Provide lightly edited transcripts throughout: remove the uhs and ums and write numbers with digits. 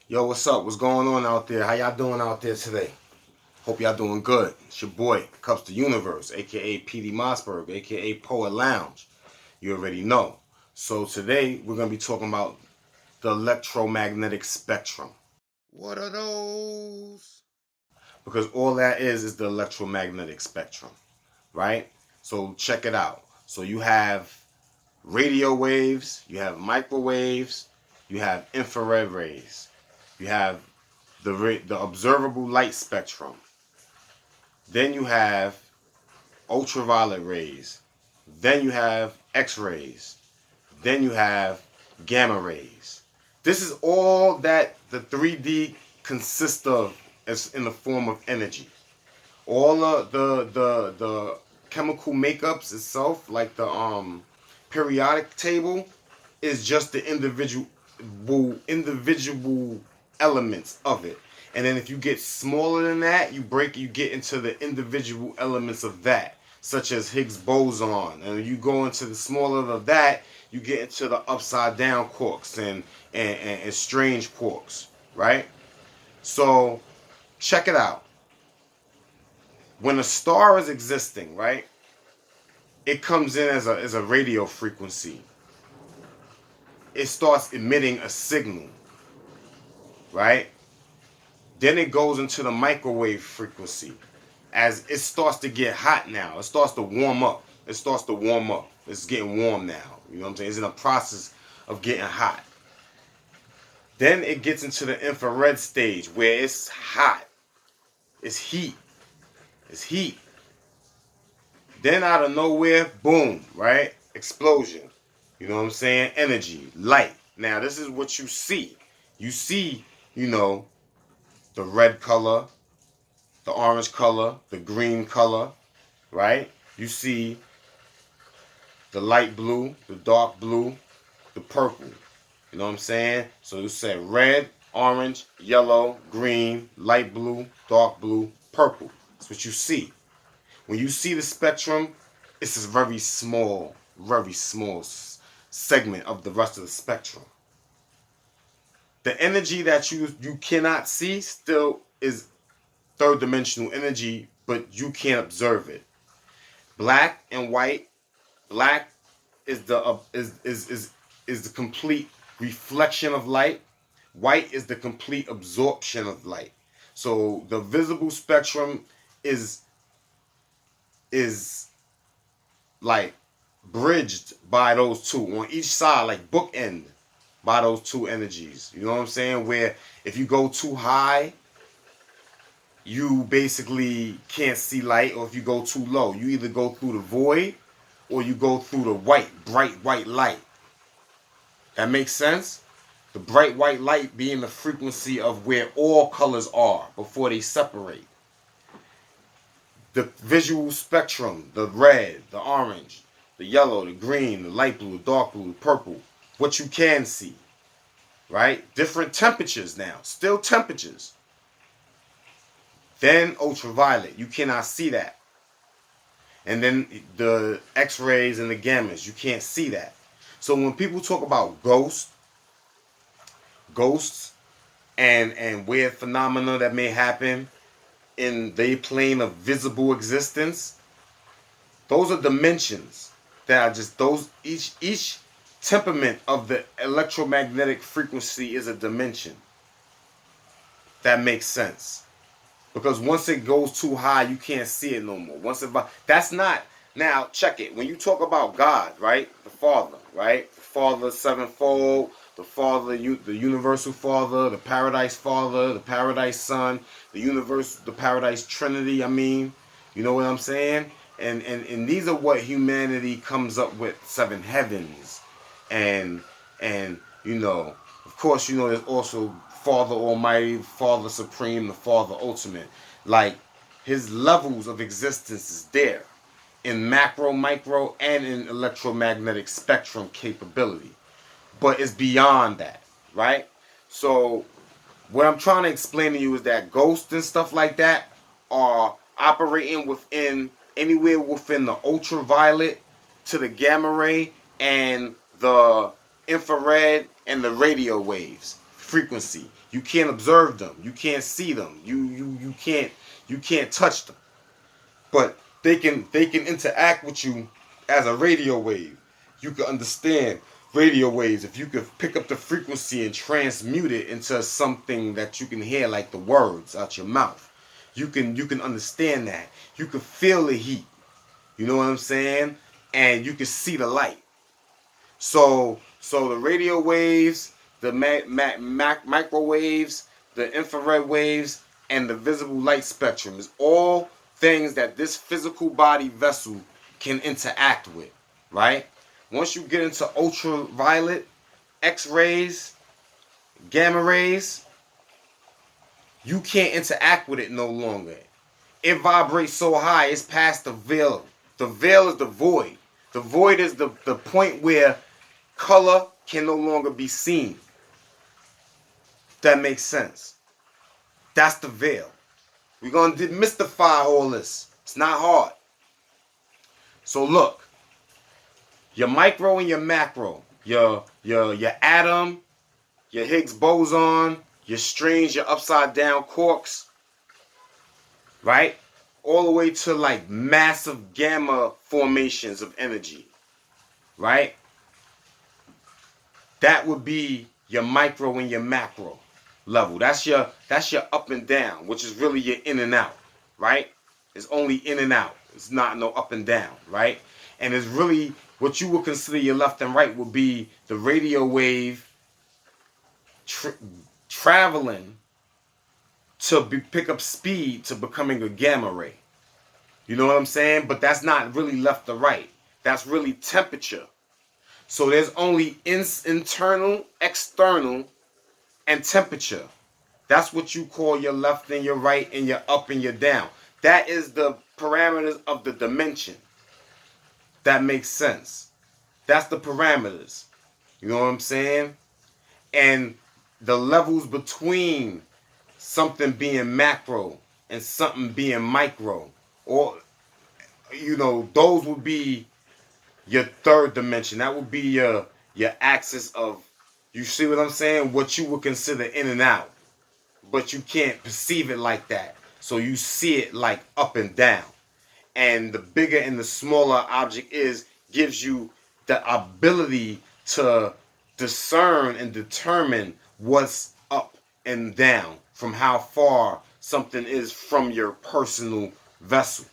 Yo, what's up? What's going on out there? How y'all doing out there today? Hope y'all doing good. It's your boy, Kupz the Universe, aka Petey Mosberg, aka Poet Lounge. You already know. So today we're gonna be talking about the electromagnetic spectrum. What are those? Because all that is the electromagnetic spectrum, right? So check it out. So you have radio waves, you have microwaves, you have infrared rays, you have the observable light spectrum. Then you have ultraviolet rays. Then you have X-rays. Then you have gamma rays. This is all that the 3D consists of as in the form of energy. All of the chemical makeups itself, like the periodic table, is just the individual elements of it. And then if you get smaller than that, you get into the individual elements of that, such as Higgs boson. And you go into the smaller of that, you get into the upside down quarks and strange quarks, right? So check it out. When a star is existing, right, it comes in as a radio frequency. It starts emitting a signal, right? Then it goes into the microwave frequency. As it starts to get hot now, it starts to warm up. It's getting warm now. You know what I'm saying? It's in a process of getting hot. Then it gets into the infrared stage where it's hot. It's heat. It's heat. Then out of nowhere, boom, right? Explosion. You know what I'm saying? Energy, light. Now this is what you see. You see, the red color, the orange color, the green color, right? You see the light blue, the dark blue, the purple. You know what I'm saying? So you said red, orange, yellow, green, light blue, dark blue, purple. That's what you see. When you see the spectrum, it's a very small segment of the rest of the spectrum. The energy that you cannot see still is third dimensional energy, but you can't observe it. Black and white. Black is the complete reflection of light. White is the complete absorption of light. So the visible spectrum is like bridged by those two on each side, like bookend by those two energies. You know what I'm saying? Where if you go too high, you basically can't see light, or if you go too low, you either go through the void or you go through the bright white light. That makes sense? The bright white light being the frequency of where all colors are before they separate. The visual spectrum, the red, the orange, the yellow, the green, the light blue, the dark blue, the purple, what you can see, right? Different temperatures now, still temperatures. Then ultraviolet, you cannot see that. And then the X-rays and the gammas, you can't see that. So when people talk about ghosts and weird phenomena that may happen in the plane of visible existence, those are dimensions that are just those. Each temperament of the electromagnetic frequency is a dimension. That makes sense. Because once it goes too high, you can't see it no more. That's not. Now check it. When you talk about God, right, the Father, right, the Father sevenfold, the Father, the Universal Father, the Paradise Father, the Paradise Son, the Paradise Trinity. I mean, you know what I'm saying? And these are what humanity comes up with: seven heavens, and of course, there's also Father Almighty, Father Supreme, the Father Ultimate. Like, his levels of existence is there in macro, micro, and in electromagnetic spectrum capability. But it's beyond that, right? So what I'm trying to explain to you is that ghosts and stuff like that are operating anywhere within the ultraviolet to the gamma ray and the infrared and the radio waves frequency. You can't observe them. You can't see them. You can't touch them. But they can interact with you as a radio wave. You can understand radio waves if you could pick up the frequency and transmute it into something that you can hear, like the words out your mouth. You can understand that. You can feel the heat. You know what I'm saying? And you can see the light. So the radio waves, the microwaves, the infrared waves, and the visible light spectrum is all things that this physical body vessel can interact with, right? Once you get into ultraviolet, X-rays, gamma rays, you can't interact with it no longer. It vibrates so high, it's past the veil. The veil is the void. The void is the point where color can no longer be seen. That makes sense. That's the veil. We're going to demystify all this. It's not hard. So look, your micro and your macro, your atom, your Higgs boson, your strings, your upside down quarks, right? All the way to like massive gamma formations of energy, right? That would be your micro and your macro level. That's your up and down, which is really your in and out, right? It's only in and out. It's not no up and down, right? And it's really what you would consider your left and right would be the radio wave traveling to pick up speed to becoming a gamma ray. You know what I'm saying? But that's not really left or right. That's really temperature. So there's only internal, external, and temperature. That's what you call your left and your right and your up and your down. That is the parameters of the dimension. That makes sense. That's the parameters. You know what I'm saying? And the levels between something being macro and something being micro, or, you know, those would be your third dimension. That would be your axis of, you see what I'm saying? What you would consider in and out. But you can't perceive it like that. So you see it like up and down. And the bigger and the smaller object is, gives you the ability to discern and determine what's up and down from how far something is from your personal vessel.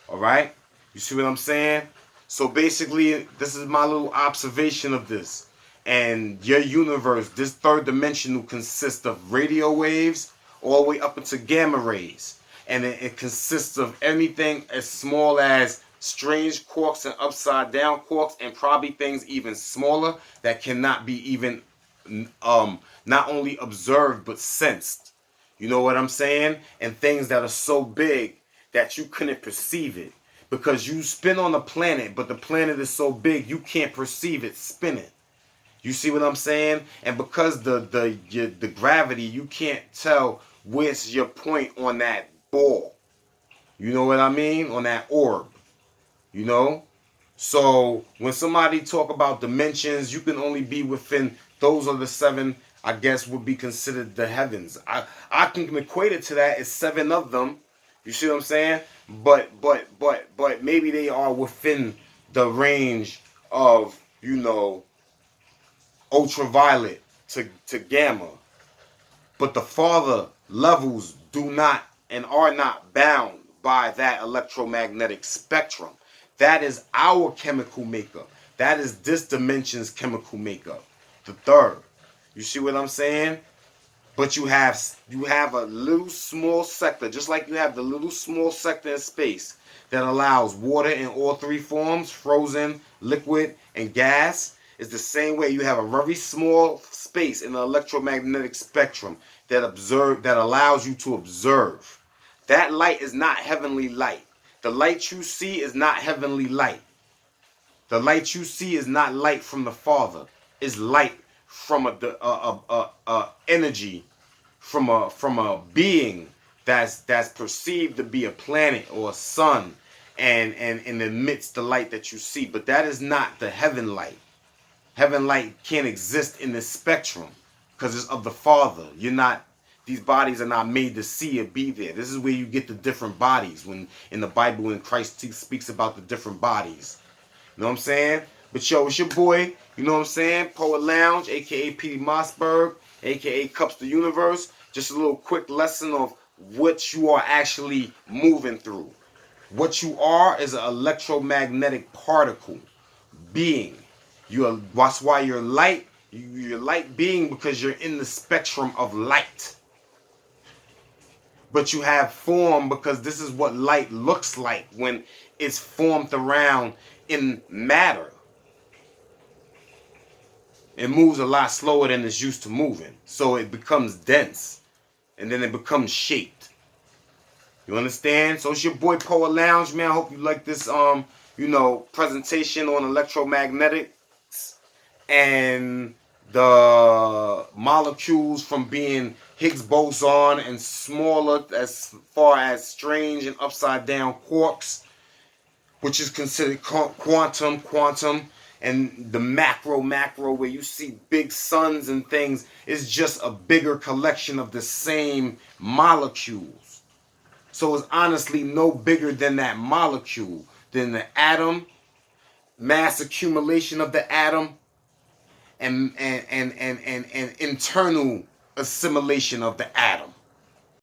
All right? You see what I'm saying? So basically, this is my little observation of this. And your universe, this third dimensional, consists of radio waves all the way up into gamma rays. And it consists of anything as small as strange quarks and upside down quarks, and probably things even smaller that cannot be even not only observed but sensed. You know what I'm saying? And things that are so big that you couldn't perceive it. Because you spin on the planet, but the planet is so big you can't perceive it spinning. You see what I'm saying? And because the gravity, you can't tell where's your point on that ball. You know what I mean? On that orb. You know? So when somebody talk about dimensions, you can only be within, those are the seven, I guess, would be considered the heavens. I can equate it to that. It's 7 of them. You see what I'm saying? But maybe they are within the range of, you know, ultraviolet to gamma. But the farther levels do not and are not bound by that electromagnetic spectrum. That is our chemical makeup. That is this dimension's chemical makeup. The third. You see what I'm saying? But you have a little small sector, just like you have the little small sector in space that allows water in all 3 forms, frozen, liquid, and gas. It's the same way you have a very small space in the electromagnetic spectrum that allows you to observe. That light is not heavenly light. The light you see is not heavenly light. The light you see is not light from the Father. It's light from a energy, from a being that's perceived to be a planet or a sun, and emits the light that you see. But that is not the heaven light. Heaven light can't exist in this spectrum because it's of the Father. You're not, these bodies are not made to see or be there. This is where you get the different bodies, when in the Bible, when Christ speaks about the different bodies. You know what I'm saying? But yo, it's your boy, you know what I'm saying? Poet Lounge, aka Petey Mosberg, aka Kupz the Universe. Just a little quick lesson of what you are actually moving through. What you are is an electromagnetic particle being. That's why you're light. You're light being, because you're in the spectrum of light. But you have form, because this is what light looks like when it's formed around in matter. It moves a lot slower than it's used to moving. So it becomes dense. And then it becomes shaped. You understand? So it's your boy Poet Lounge, man. I hope you like this presentation on electromagnetics and the molecules from being Higgs boson and smaller as far as strange and upside down quarks, which is considered quantum, and the macro where you see big suns and things is just a bigger collection of the same molecules. So it's honestly no bigger than that molecule, than the atom, mass accumulation of the atom, and internal assimilation of the atom.